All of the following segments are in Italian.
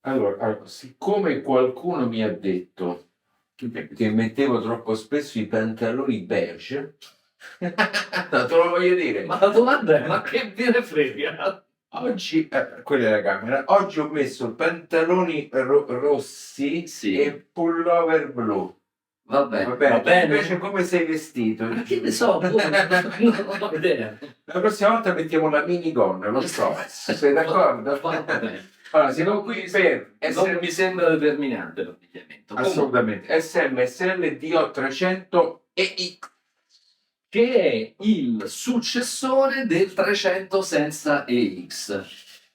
Allora, siccome qualcuno mi ha detto che mettevo troppo spesso i pantaloni beige, no, te lo voglio dire. Ma la domanda è, ma che ve ne frega? Oggi, quella è la camera, oggi ho messo pantaloni rossi Sì. e pullover blu. Va bene, Va bene? va bene. Invece come sei vestito? Ma che ne so, non ho idea. La prossima volta mettiamo la minigonna, non so. Sei d'accordo? Va bene. Allora, siamo qui per Non mi sembra determinante l'abbigliamento. assolutamente SMSL DO300 EX. Che è il successore del 300 senza EX.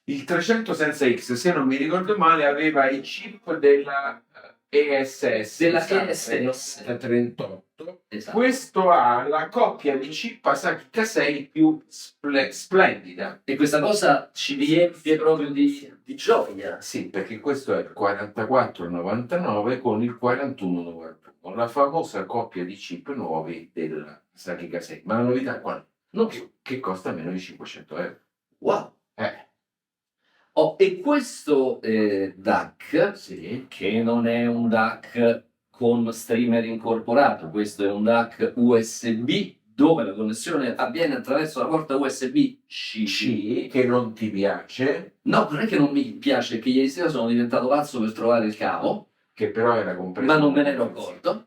Il 300 senza X, se non mi ricordo male, aveva i chip della ESS, Della esatto, ESS. 38. Esatto. Questo ha la coppia di chip Asahi K6 più splendida. E questa cosa ci riempie proprio di gioia. Sì, perché questo è il 4499 con il 4191, la famosa coppia di chip nuovi della Asahi K6. Ma la novità qual è? Non so. Che costa meno di 500 euro. Wow. Oh, e questo DAC, sì, che non è un DAC con streamer incorporato, questo è un DAC USB dove la connessione avviene attraverso la porta USB-C. che non ti piace. No, non è che non mi piace, che ieri sera sono diventato pazzo per trovare il cavo, che però era compreso. Ma non me ne ero accorto.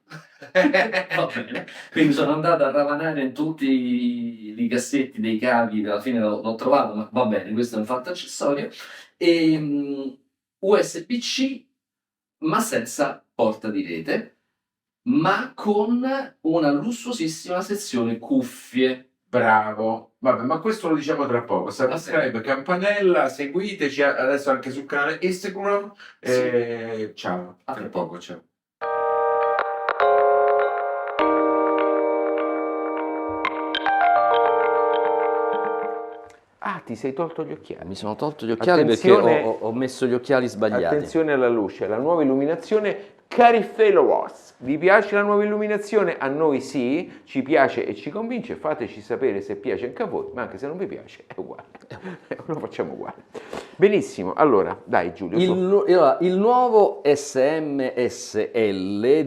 Va bene. Quindi sono andato a ravanare in tutti i cassetti dei cavi, alla fine l'ho trovato, ma va bene, questo è un fatto accessorio. USB-C, ma senza porta di rete, ma con una lussuosissima sezione cuffie. Bravo. Vabbè, ma questo lo diciamo tra poco. Subscribe, campanella, seguiteci adesso anche sul canale Instagram. Ciao, a tra poco, ciao. Ah, ti sei tolto gli occhiali. Mi sono tolto gli occhiali perché ho messo gli occhiali sbagliati. Attenzione alla luce, la nuova illuminazione Carifelo Wars. Vi piace la nuova illuminazione? A noi sì, ci piace e ci convince. Fateci sapere se piace anche a voi, ma anche se non vi piace è uguale. Lo facciamo uguale. Benissimo, allora, dai Giulio. Il nuovo SMSL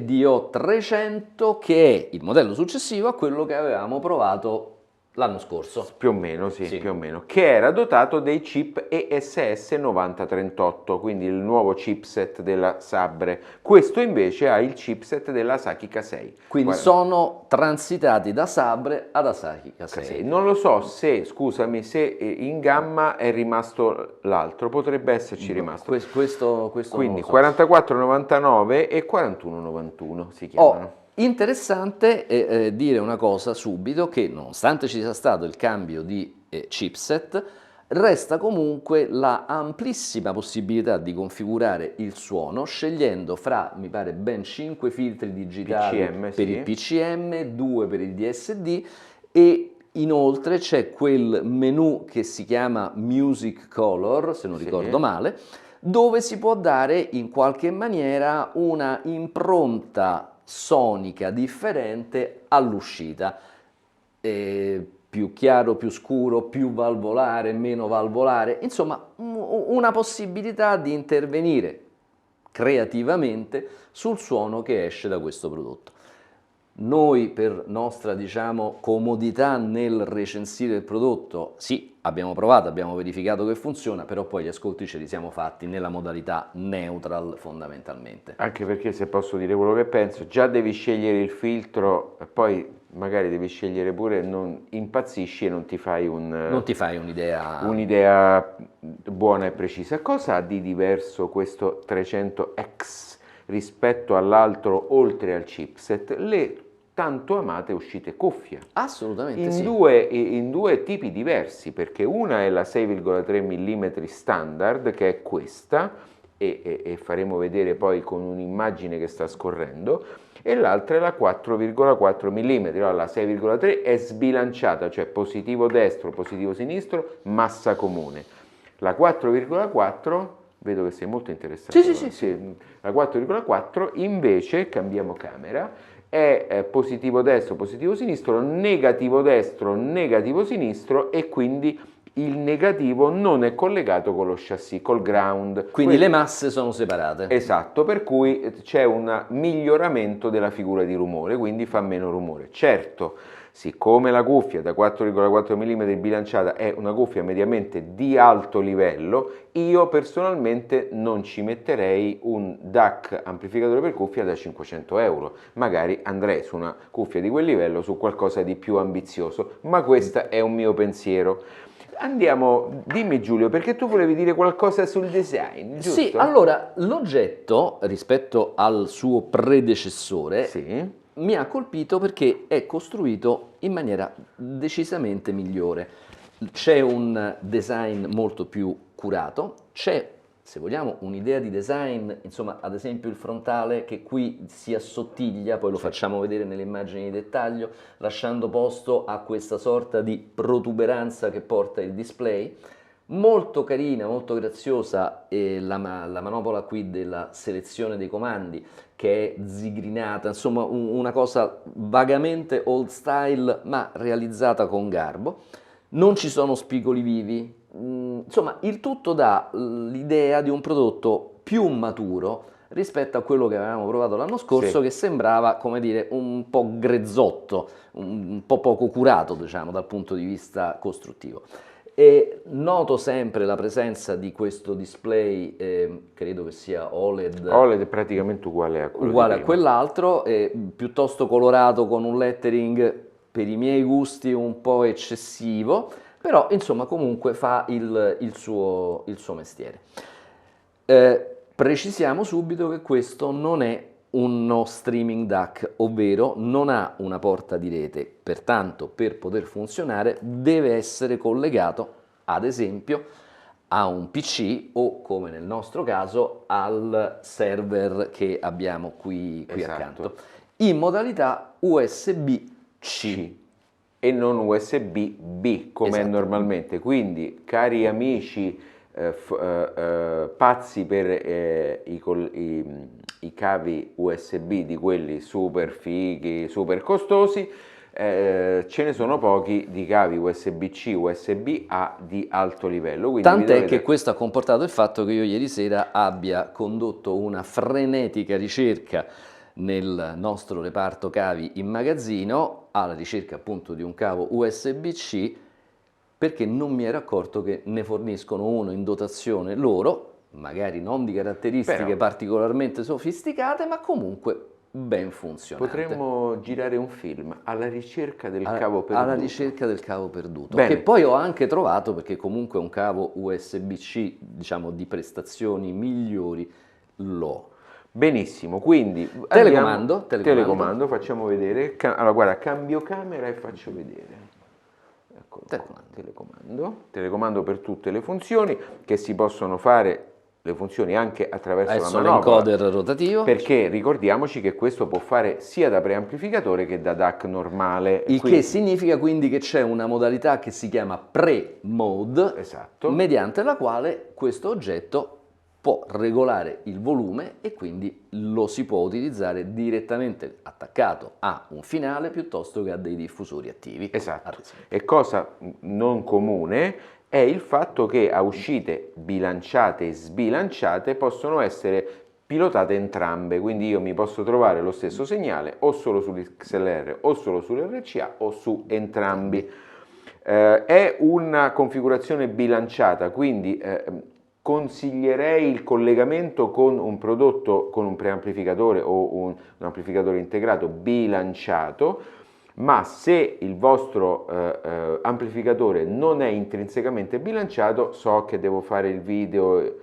DO300, che è il modello successivo a quello che avevamo provato l'anno scorso. Più o meno, sì, più o meno. Che era dotato dei chip ESS 9038, quindi il nuovo chipset della Sabre. Questo invece ha il chipset della Asahi K6. Quindi sono transitati da Sabre ad Asahi K6. Non lo so se, scusami, se in gamma è rimasto l'altro, potrebbe esserci rimasto. Questo quindi so. 4499 e 4191 si chiamano. Interessante dire una cosa subito, che nonostante ci sia stato il cambio di chipset, resta comunque la amplissima possibilità di configurare il suono scegliendo fra, mi pare, ben 5 filtri digitali per il PCM, 2 per il DSD e inoltre c'è quel menu che si chiama Music Color, se non ricordo male, dove si può dare in qualche maniera una impronta sonica differente all'uscita, più chiaro, più scuro, più valvolare, meno valvolare, insomma una possibilità di intervenire creativamente sul suono che esce da questo prodotto. Noi per nostra, diciamo, comodità nel recensire il prodotto, sì, abbiamo provato, abbiamo verificato che funziona, però poi gli ascolti ce li siamo fatti nella modalità neutral fondamentalmente. Anche perché, se posso dire quello che penso, già devi scegliere il filtro e poi magari devi scegliere pure, non impazzisci e non ti fai un'idea buona e precisa. Cosa ha di diverso questo 300X rispetto all'altro, oltre al chipset? Le tanto amate uscite cuffie. Assolutamente in due tipi diversi, perché una è la 6,3 mm standard, che è questa, e faremo vedere poi con un'immagine che sta scorrendo, e l'altra è la 4,4 mm. Allora, la 6,3 è sbilanciata, cioè positivo destro, positivo sinistro, massa comune. La 4,4, vedo che sei molto interessato. Sì. La 4,4 invece, cambiamo camera, è positivo destro, positivo sinistro, negativo destro, negativo sinistro, e quindi il negativo non è collegato con lo chassis, col ground. Quindi le masse sono separate. Esatto, per cui c'è un miglioramento della figura di rumore, quindi fa meno rumore. Certo, siccome la cuffia da 4,4 mm bilanciata è una cuffia mediamente di alto livello, io personalmente non ci metterei un DAC amplificatore per cuffia da 500 euro, magari andrei su una cuffia di quel livello, su qualcosa di più ambizioso, ma questo è un mio pensiero. Andiamo, dimmi Giulio, perché tu volevi dire qualcosa sul design, giusto? Sì, allora l'oggetto rispetto al suo predecessore Sì. mi ha colpito perché è costruito in maniera decisamente migliore. C'è un design molto più curato, c'è, se vogliamo, un'idea di design, insomma, ad esempio il frontale che qui si assottiglia, poi lo facciamo vedere nelle immagini di dettaglio, lasciando posto a questa sorta di protuberanza che porta il display. Molto carina, molto graziosa la manopola qui della selezione dei comandi, che è zigrinata, insomma una cosa vagamente old style ma realizzata con garbo. Non ci sono spigoli vivi, insomma il tutto dà l'idea di un prodotto più maturo rispetto a quello che avevamo provato l'anno scorso, Sì. che sembrava, come dire, un po' grezzotto, un po' poco curato, diciamo, dal punto di vista costruttivo. E noto sempre la presenza di questo display, credo che sia OLED, OLED è praticamente uguale a quello uguale di a prima. quell'altro, piuttosto colorato con un lettering per i miei gusti un po' eccessivo, però insomma comunque fa il suo mestiere. Precisiamo subito che questo non è uno streaming DAC, ovvero non ha una porta di rete, pertanto per poter funzionare deve essere collegato ad esempio a un PC o, come nel nostro caso, al server che abbiamo qui Esatto. accanto, in modalità USB-C. C e non USB-B come è Esatto. normalmente. Quindi, cari amici pazzi per i cavi USB di quelli super fighi, super costosi, ce ne sono pochi di cavi USB-C, USB-A di alto livello. Quindi Tant'è che questo ha comportato il fatto che io ieri sera abbia condotto una frenetica ricerca nel nostro reparto cavi in magazzino alla ricerca appunto di un cavo USB-C, perché non mi ero accorto che ne forniscono uno in dotazione loro, magari non di caratteristiche Però particolarmente sofisticate, ma comunque ben funzionante. potremmo girare un film alla ricerca del cavo perduto. Alla ricerca del cavo perduto, Bene. che poi ho anche trovato, perché comunque un cavo USB-C, diciamo, di prestazioni migliori l'ho. Benissimo, quindi Telecomando. facciamo vedere. Allora, guarda, cambio camera e faccio vedere. Eccolo qua, telecomando per tutte le funzioni che si possono fare, le funzioni anche attraverso Adesso la manopola. l'encoder rotativo. Perché ricordiamoci che questo può fare sia da preamplificatore che da DAC normale. Il che significa quindi che c'è una modalità che si chiama pre-mode, Esatto. mediante la quale questo oggetto può regolare il volume e quindi lo si può utilizzare direttamente attaccato a un finale piuttosto che a dei diffusori attivi. Esatto. E cosa non comune è il fatto che a uscite bilanciate e sbilanciate possono essere pilotate entrambe, quindi io mi posso trovare lo stesso segnale o solo sull'XLR o solo sull'RCA o su entrambi. È una configurazione bilanciata, quindi consiglierei il collegamento con un prodotto, con un preamplificatore o un amplificatore integrato bilanciato, ma se il vostro amplificatore non è intrinsecamente bilanciato, so che devo fare il video,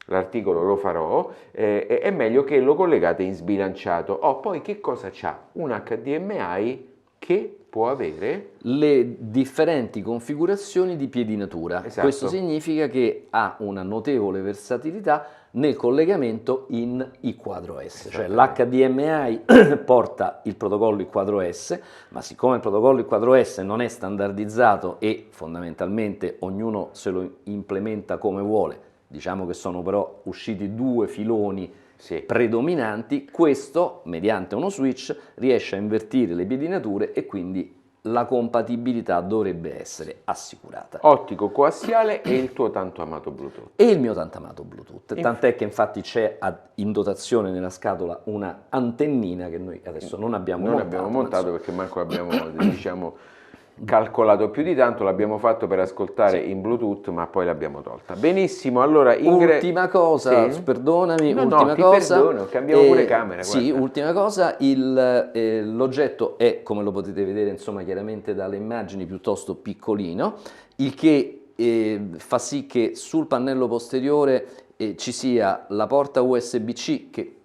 l'articolo lo farò, è meglio che lo collegate in sbilanciato. Poi che cosa c'ha? Un HDMI che può avere le differenti configurazioni di piedinatura. Esatto. Questo significa che ha una notevole versatilità nel collegamento in I2S, cioè l'HDMI porta il protocollo I2S, ma siccome il protocollo I2S non è standardizzato e fondamentalmente ognuno se lo implementa come vuole, diciamo che sono però usciti due filoni predominanti, questo mediante uno switch riesce a invertire le piedinature e quindi la compatibilità dovrebbe essere assicurata. Ottico coassiale e il tuo tanto amato Bluetooth. E il mio tanto amato Bluetooth, tant'è che infatti c'è in dotazione nella scatola una antennina che noi adesso non abbiamo montato, perché manco abbiamo diciamo calcolato più di tanto, l'abbiamo fatto per ascoltare in Bluetooth, ma poi l'abbiamo tolta. Benissimo, allora ultima cosa, sì? perdonami, No, ultima no, ti cosa. perdono, cambiamo pure camera. Sì, guarda. ultima cosa, l'oggetto è, come lo potete vedere, insomma, chiaramente dalle immagini, piuttosto piccolino, il che fa sì che sul pannello posteriore ci sia la porta USB-C, che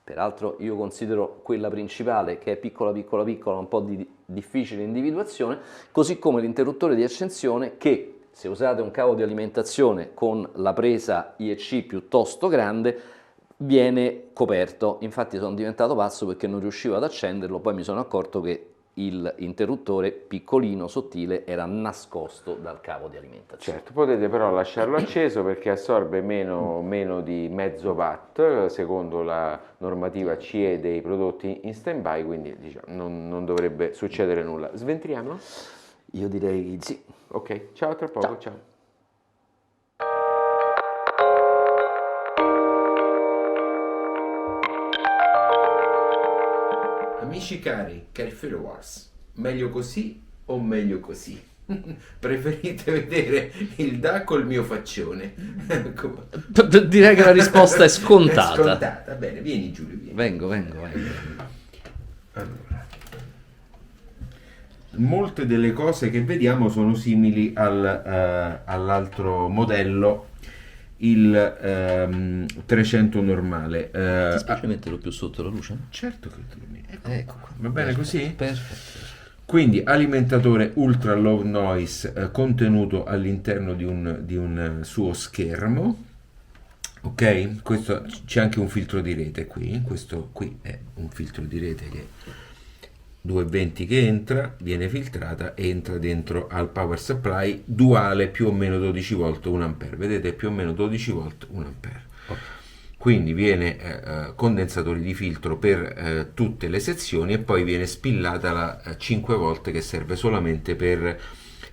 peraltro io considero quella principale, che è piccola piccola piccola, un po' di difficile individuazione, così come l'interruttore di accensione che, se usate un cavo di alimentazione con la presa IEC piuttosto grande, viene coperto. Infatti sono diventato pazzo perché non riuscivo ad accenderlo, poi mi sono accorto che l'interruttore piccolino, sottile, era nascosto dal cavo di alimentazione. Certo, potete però lasciarlo acceso perché assorbe meno di mezzo watt, secondo la normativa CE dei prodotti in stand-by, quindi diciamo, non dovrebbe succedere nulla. Sventriamo? Io direi sì. Ok, ciao, tra poco, ciao. Amici cari followers, meglio così o meglio così? Preferite vedere il DA col mio faccione? Direi che la risposta è scontata. È scontata, bene, vieni Giulio, vieni. Vengo. Allora, molte delle cose che vediamo sono simili all'altro modello, il 300 normale. Ti spiace metterlo più sotto la luce? Certo che te lo metto. Ecco qua. Va bene così? Perfetto. Quindi alimentatore ultra low noise contenuto all'interno di un suo schermo. Ok? Questo, c'è anche un filtro di rete qui. Questo qui è un filtro di rete che 220 che entra, viene filtrata e entra dentro al power supply duale più o meno 12 volt 1 ampere. Vedete, più o meno 12 volt 1 ampere. Quindi viene condensatori di filtro per tutte le sezioni e poi viene spillata la 5 volt che serve solamente per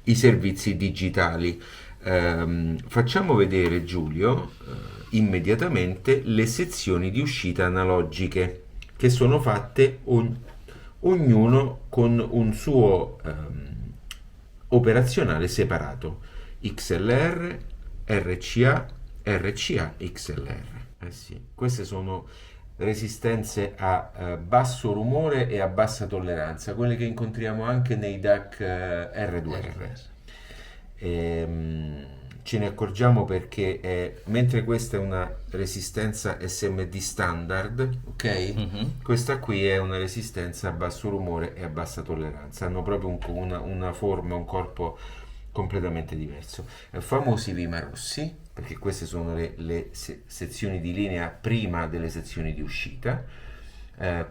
i servizi digitali. Facciamo vedere, Giulio, immediatamente le sezioni di uscita analogiche che sono fatte ognuno con un suo operazionale separato: XLR, RCA, RCA, XLR. Sì. Queste sono resistenze a basso rumore e a bassa tolleranza, quelle che incontriamo anche nei DAC R2R. Ce ne accorgiamo perché mentre questa è una resistenza SMD standard, ok? Questa qui è una resistenza a basso rumore e a bassa tolleranza, hanno proprio una forma, un corpo completamente diverso. Famosi Vima Rossi, perché queste sono le sezioni di linea prima delle sezioni di uscita,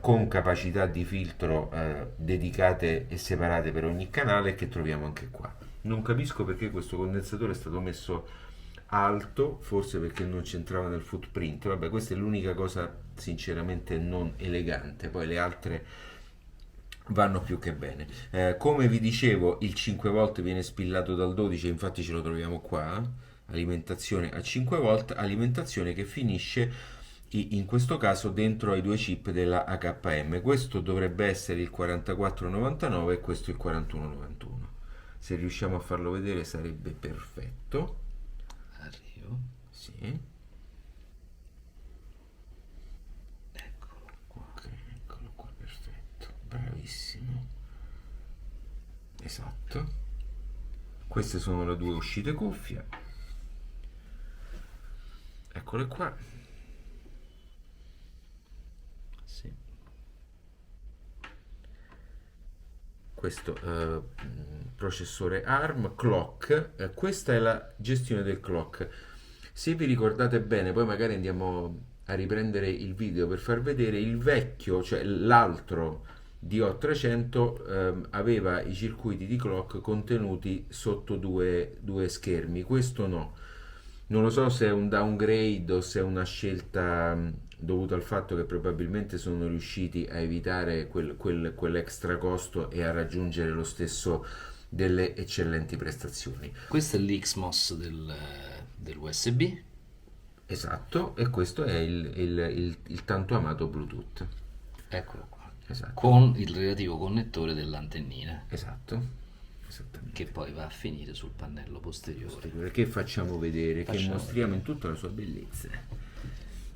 con capacità di filtro dedicate e separate per ogni canale, che troviamo anche qua. Non capisco perché questo condensatore è stato messo alto, forse perché non c'entrava nel footprint. Vabbè, questa è l'unica cosa sinceramente non elegante, poi le altre vanno più che bene. Come vi dicevo, il 5 volt viene spillato dal 12, infatti ce lo troviamo qua, alimentazione a 5 volt, alimentazione che finisce in questo caso dentro ai due chip della HM. Questo dovrebbe essere il 4499 e questo il 4191. Se riusciamo a farlo vedere sarebbe perfetto. Arrivo. Sì. Eccolo qua. Ok, eccolo qua, perfetto. Bravissimo. Esatto. Queste sono le due uscite cuffia. Eccole qua. Sì. Questo processore ARM, clock, questa è la gestione del clock. Se vi ricordate bene, poi magari andiamo a riprendere il video per far vedere il vecchio, cioè l'altro DO300 aveva i circuiti di clock contenuti sotto due schermi, questo no. Non lo so se è un downgrade o se è una scelta dovuta al fatto che probabilmente sono riusciti a evitare quell'extra costo e a raggiungere lo stesso delle eccellenti prestazioni. Questo è l'XMOS del USB. Esatto, e questo è il tanto amato Bluetooth. Eccolo qua. Esatto, Con il relativo connettore dell'antennina, esatto, che esattamente. poi va a finire sul pannello posteriore. Che facciamo vedere, che Facciamo mostriamo vedere. in tutta la sua bellezza.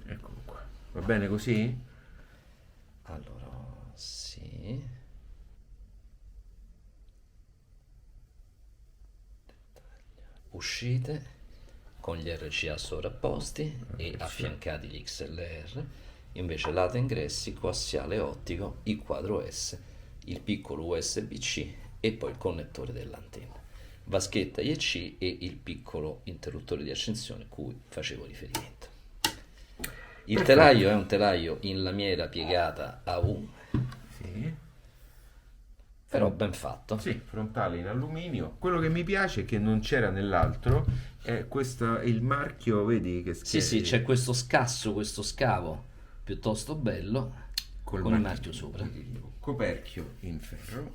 Eccolo qua. Va bene così? Allora, sì. Uscite con gli RCA sovrapposti e affiancati gli XLR, invece lato ingressi, coassiale ottico, il quadro S, il piccolo USB-C e poi il connettore dell'antenna, vaschetta IEC e il piccolo interruttore di accensione cui facevo riferimento. Il telaio è un telaio in lamiera piegata a U, Sì. però ben fatto. Sì, frontale in alluminio. Quello che mi piace, che non c'era nell'altro, è il marchio, vedi Sì, sì, c'è questo scasso, questo scavo piuttosto bello col con il marchio sopra. il coperchio in ferro,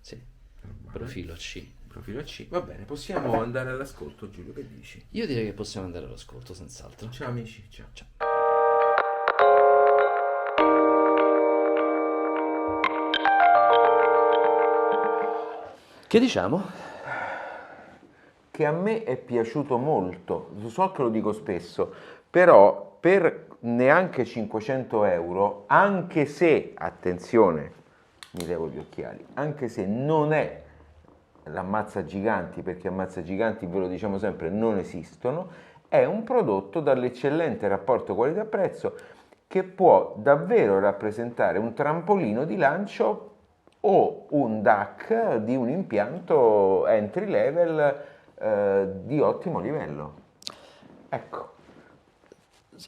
Sì, normale, profilo C. profilo C. Va bene, possiamo andare all'ascolto, Giulio, che dici? Io direi che possiamo andare all'ascolto, senz'altro. Ciao amici, ciao. Ciao. Che diciamo? Che a me è piaciuto molto, so che lo dico spesso, però per neanche 500 euro, anche se, attenzione, mi levo gli occhiali, anche se non è l'ammazza giganti, perché ammazza giganti, ve lo diciamo sempre, non esistono, è un prodotto dall'eccellente rapporto qualità-prezzo che può davvero rappresentare un trampolino di lancio o un DAC di un impianto entry level di ottimo livello. Ecco,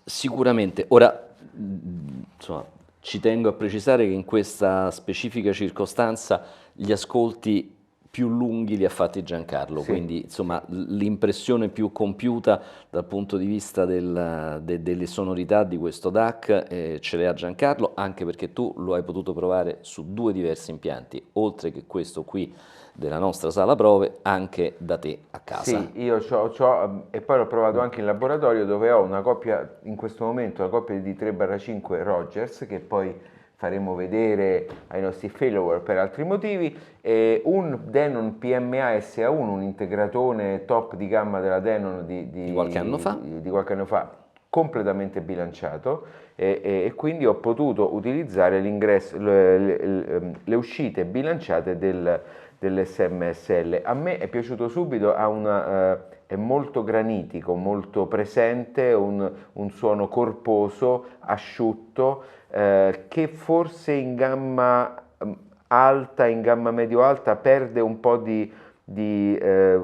Sicuramente. Ora, insomma, ci tengo a precisare che in questa specifica circostanza gli ascolti più lunghi li ha fatti Giancarlo, sì, quindi insomma l'impressione più compiuta dal punto di vista delle sonorità di questo DAC ce l'ha Giancarlo, anche perché tu lo hai potuto provare su due diversi impianti, oltre che questo qui della nostra sala prove, anche da te a casa. sì, io e poi l'ho provato anche in laboratorio dove ho una coppia, in questo momento, una coppia di 3/5 Rogers, che poi faremo vedere ai nostri follower per altri motivi, e un Denon PMA SA1, un integratore top di gamma della Denon Di qualche anno fa. di qualche anno fa, completamente bilanciato, e quindi ho potuto utilizzare l'ingresso, le uscite bilanciate dell'SMSL. A me è piaciuto subito, è molto granitico, molto presente, un suono corposo, asciutto, che forse in gamma alta, in gamma medio-alta, perde un po' di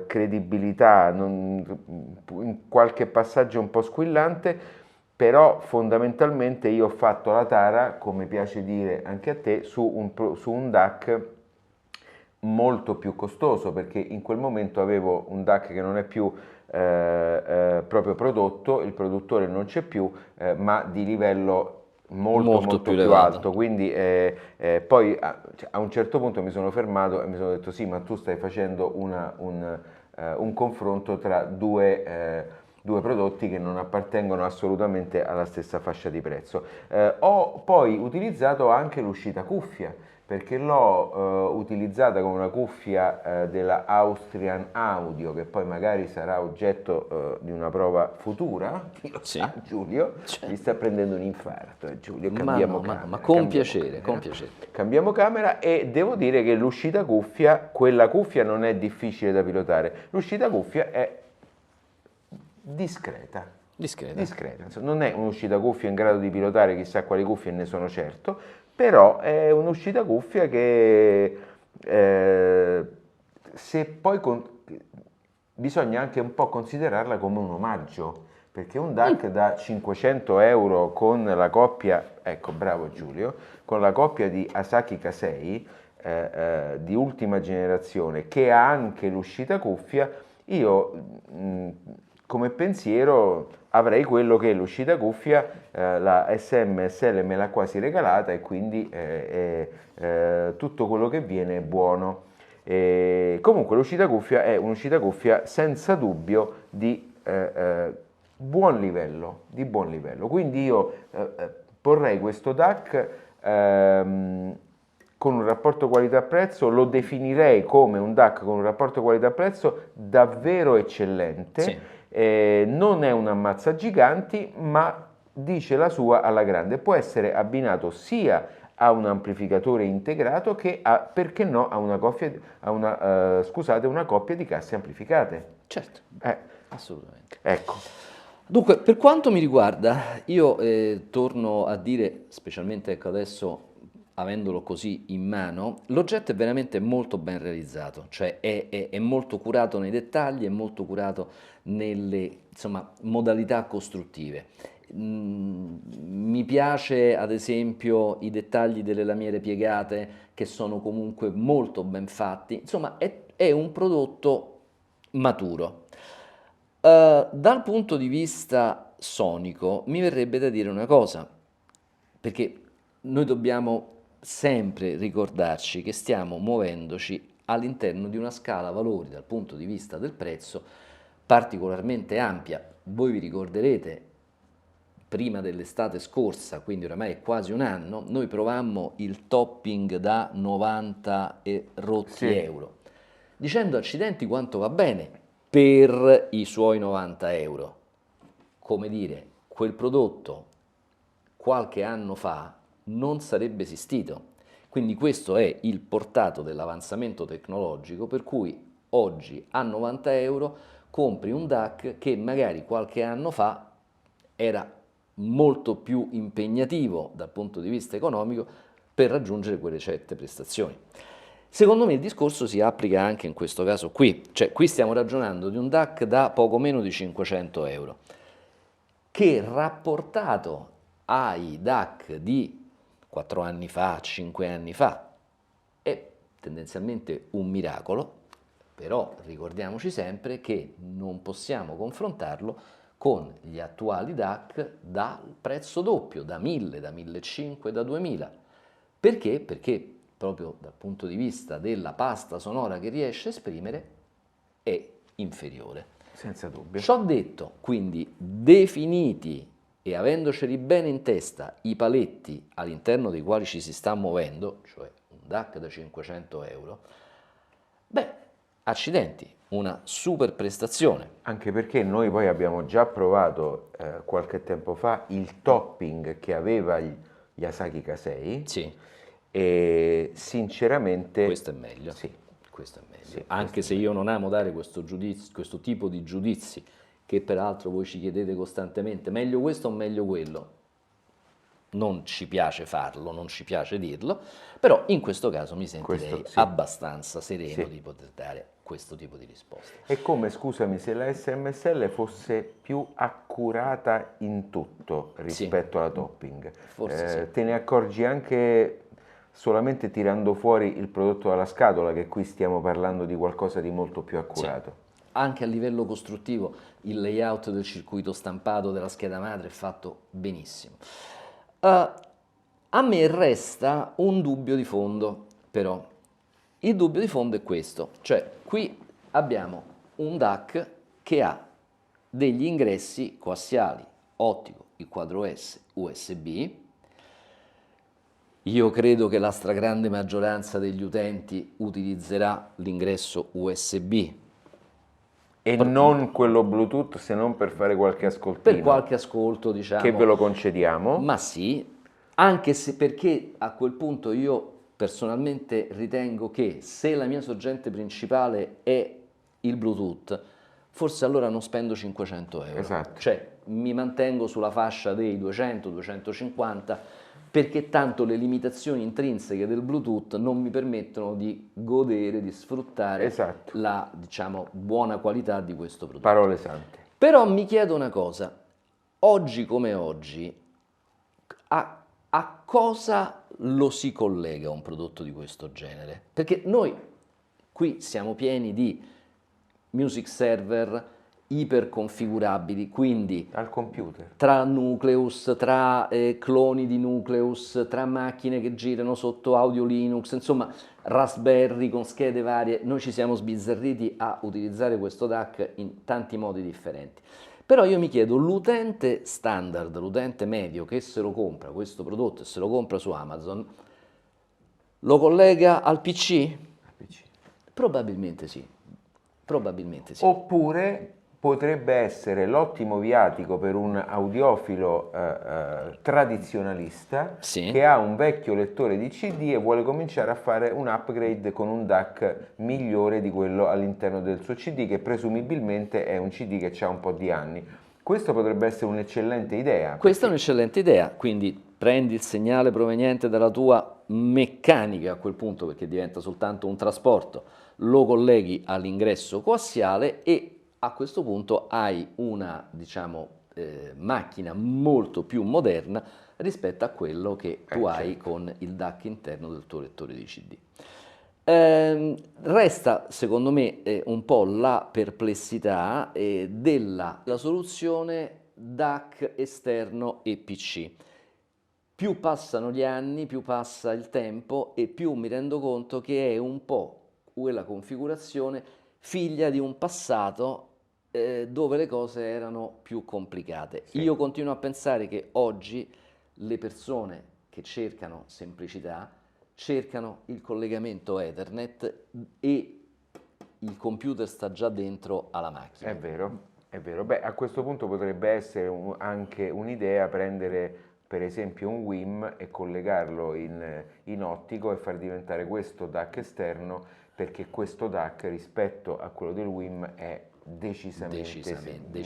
credibilità, in qualche passaggio un po' squillante, però fondamentalmente io ho fatto la tara, come piace dire anche a te, su un DAC molto più costoso, perché in quel momento avevo un DAC che non è più proprio prodotto, il produttore non c'è più, ma di livello molto Molto molto più più elevato. alto, quindi poi cioè, a un certo punto mi sono fermato e mi sono detto sì, ma tu stai facendo un confronto tra due prodotti che non appartengono assolutamente alla stessa fascia di prezzo. Ho poi utilizzato anche l'uscita cuffia, perché l'ho utilizzata con una cuffia della Austrian Audio, che poi magari sarà oggetto di una prova futura, chi lo Sì? sa Giulio, mi Certo. sta prendendo un infarto, Giulio, Ma no, ma no, ma con piacere, con piacere. cambiamo camera, e devo dire che l'uscita cuffia, quella cuffia non è difficile da pilotare, l'uscita cuffia è discreta, Discreta. discreta, insomma, non è un'uscita cuffia in grado di pilotare chissà quali cuffie, ne sono certo, però è un'uscita cuffia che eh, se poi bisogna anche un po' considerarla come un omaggio, perché un DAC da 500 euro con la coppia, ecco bravo Giulio, con la coppia di Asaki Kasei di ultima generazione che ha anche l'uscita cuffia, io come pensiero avrei quello che l'uscita cuffia, la SMSL me l'ha quasi regalata e quindi tutto quello che viene è buono. Comunque l'uscita cuffia è un'uscita cuffia senza dubbio di buon livello, quindi io porrei questo DAC con un rapporto qualità-prezzo, lo definirei come un DAC con un rapporto qualità-prezzo davvero eccellente. Sì. Non è un ammazza giganti, ma dice la sua alla grande. Può essere abbinato sia a un amplificatore integrato che a, perché no, a una coppia di casse amplificate. Certo, assolutamente. Ecco. Dunque, per quanto mi riguarda, io torno a dire, specialmente ecco adesso, avendolo così in mano, l'oggetto è veramente molto ben realizzato, cioè è molto curato nei dettagli, è molto curato nelle insomma, modalità costruttive. Mi piace ad esempio i dettagli delle lamiere piegate che sono comunque molto ben fatti, insomma è un prodotto maturo. Dal punto di vista sonico mi verrebbe da dire una cosa, perché noi dobbiamo sempre ricordarci che stiamo muovendoci all'interno di una scala valori dal punto di vista del prezzo particolarmente ampia. Voi vi ricorderete, prima dell'estate scorsa, quindi oramai è quasi un anno, noi provammo il topping da 90 e rotti euro, dicendo accidenti quanto va bene per i suoi 90 euro. Come dire, quel prodotto qualche anno fa non sarebbe esistito. Quindi questo è il portato dell'avanzamento tecnologico per cui oggi a 90 euro compri un DAC che magari qualche anno fa era molto più impegnativo dal punto di vista economico per raggiungere quelle certe prestazioni. Secondo me il discorso si applica anche in questo caso qui, cioè qui stiamo ragionando di un DAC da poco meno di 500 euro, che rapportato ai DAC di 4 anni fa, 5 anni fa, è tendenzialmente un miracolo, però ricordiamoci sempre che non possiamo confrontarlo con gli attuali DAC dal prezzo doppio, da 1000, da 1500, da 2000. Perché? Perché proprio dal punto di vista della pasta sonora che riesce a esprimere è inferiore. Senza dubbio. Ciò detto, quindi definiti e avendoceli bene in testa i paletti all'interno dei quali ci si sta muovendo, cioè un DAC da 500 euro, beh, accidenti, una super prestazione. Anche perché noi poi abbiamo già provato qualche tempo fa il topping che aveva gli Asaki Kasei. Sì. E sinceramente questo è meglio. Sì. Questo è meglio. Sì, anche se io non amo dare questo tipo di giudizi, che peraltro voi ci chiedete costantemente, meglio questo o meglio quello? Non ci piace farlo, non ci piace dirlo, però in questo caso mi sentirei abbastanza sereno di poter dare questo tipo di risposta. È come, scusami, se la SMSL fosse più accurata in tutto rispetto alla topping. Forse te ne accorgi anche solamente tirando fuori il prodotto dalla scatola, che qui stiamo parlando di qualcosa di molto più accurato. Anche a livello costruttivo il layout del circuito stampato della scheda madre è fatto benissimo. A me resta un dubbio di fondo, però. Il dubbio di fondo è questo, cioè qui abbiamo un DAC che ha degli ingressi coassiali, ottico, il quadro S, USB. Io credo che la stragrande maggioranza degli utenti utilizzerà l'ingresso USB. E non quello Bluetooth, se non per fare qualche ascoltino. Per qualche ascolto, diciamo. Che ve lo concediamo. Ma sì, anche se perché a quel punto io personalmente ritengo che se la mia sorgente principale è il Bluetooth, forse allora non spendo 500 euro. Esatto. Cioè mi mantengo sulla fascia dei 200-250 perché tanto le limitazioni intrinseche del Bluetooth non mi permettono di godere, di sfruttare la, diciamo, buona qualità di questo prodotto. Parole sante. Però mi chiedo una cosa, oggi come oggi, a cosa lo si collega un prodotto di questo genere? Perché noi qui siamo pieni di music server iperconfigurabili, quindi Al computer. tra nucleus, tra cloni di nucleus, tra macchine che girano sotto Audio Linux, insomma Raspberry con schede varie, noi ci siamo sbizzarriti a utilizzare questo DAC in tanti modi differenti. Però io mi chiedo, l'utente standard, l'utente medio che se lo compra questo prodotto e se lo compra su Amazon, lo collega al PC? Probabilmente sì, probabilmente sì. Oppure potrebbe essere l'ottimo viatico per un audiofilo tradizionalista Sì. che ha un vecchio lettore di CD e vuole cominciare a fare un upgrade con un DAC migliore di quello all'interno del suo CD, che presumibilmente è un CD che ha un po' di anni. Questo potrebbe essere un'eccellente idea. Questa è un'eccellente idea, quindi prendi il segnale proveniente dalla tua meccanica a quel punto, perché diventa soltanto un trasporto, lo colleghi all'ingresso coassiale e a questo punto hai una, diciamo, macchina molto più moderna rispetto a quello che tu hai certo. con il DAC interno del tuo lettore di CD. Resta secondo me un po' la perplessità della soluzione DAC esterno e PC. Più passano gli anni, più passa il tempo e più mi rendo conto che è un po' quella configurazione figlia di un passato dove le cose erano più complicate. Sì. Io continuo a pensare che oggi le persone che cercano semplicità cercano il collegamento Ethernet e il computer sta già dentro alla macchina. È vero, è vero. Beh, a questo punto potrebbe essere anche un'idea prendere per esempio un WIM e collegarlo in ottico e far diventare questo DAC esterno, perché questo DAC rispetto a quello del WIM è decisamente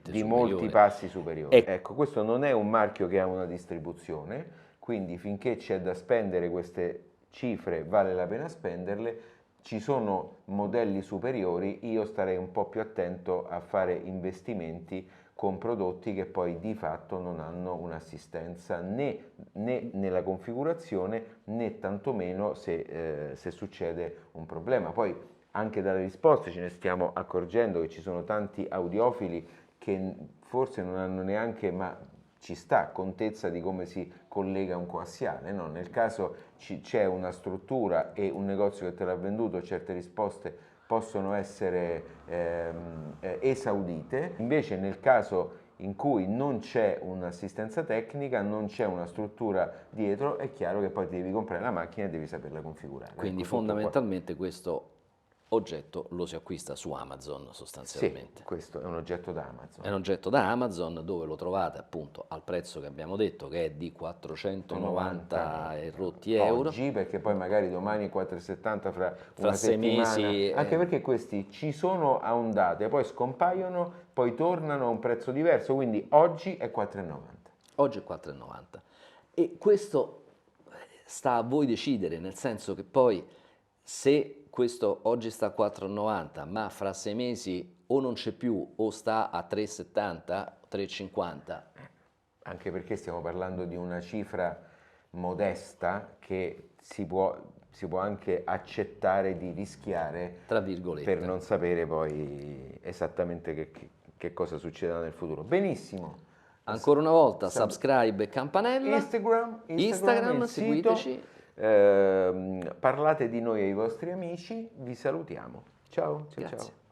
di molti passi superiore. Ecco, questo non è un marchio che ha una distribuzione, quindi finché c'è da spendere queste cifre vale la pena spenderle. Ci sono modelli superiori, io starei un po' più attento a fare investimenti con prodotti che poi di fatto non hanno un'assistenza né nella configurazione né tantomeno se succede un problema. Poi anche dalle risposte ce ne stiamo accorgendo che ci sono tanti audiofili che forse non hanno neanche, ma ci sta, contezza di come si collega un coassiale, no? Nel caso c'è una struttura e un negozio che te l'ha venduto, certe risposte possono essere esaudite, invece nel caso in cui non c'è un'assistenza tecnica, non c'è una struttura dietro, è chiaro che poi ti devi comprare la macchina e devi saperla configurare. Quindi ecco, fondamentalmente questo oggetto lo si acquista su Amazon sostanzialmente. Sì, questo è un oggetto da Amazon. È un oggetto da Amazon dove lo trovate appunto al prezzo che abbiamo detto, che è di 490 e rotti euro. Oggi, perché poi magari domani è 4,70 fra una 6 settimana. mesi. Anche perché questi ci sono a ondate, poi scompaiono, poi tornano a un prezzo diverso, quindi oggi è 4,90. Oggi è 4,90. E questo sta a voi decidere, nel senso che poi se questo oggi sta a 4,90 ma fra 6 mesi o non c'è più o sta a 3,70, 3,50. Anche perché stiamo parlando di una cifra modesta che si può anche accettare di rischiare, Tra virgolette. per non sapere poi esattamente che cosa succederà nel futuro. Benissimo. Ancora una volta, subscribe e campanella. Instagram, seguiteci. parlate di noi ai vostri amici, vi salutiamo. Ciao, ciao, Grazie. ciao.